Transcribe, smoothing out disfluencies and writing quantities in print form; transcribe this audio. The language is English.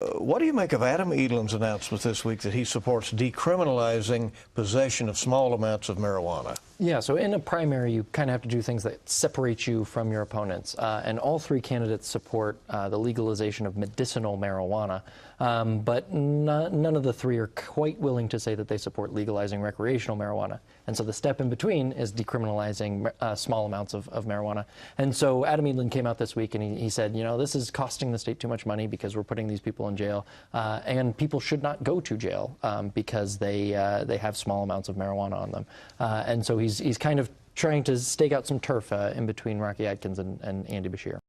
What do you make of Adam Edelen's announcement this week that he supports decriminalizing possession of small amounts of marijuana? Yeah, so in a primary, you kind of have to do things that separate you from your opponents. And all three candidates support the legalization of medicinal marijuana. But none of the three are quite willing to say that they support legalizing recreational marijuana. And so the step in between is decriminalizing small amounts of marijuana. And so Adam Edelen came out this week and he said, you know, this is costing the state too much money because we're putting these people in jail. And people should not go to jail because they have small amounts of marijuana on them. And so he's kind of trying to stake out some turf in between Rocky Adkins and Andy Beshear.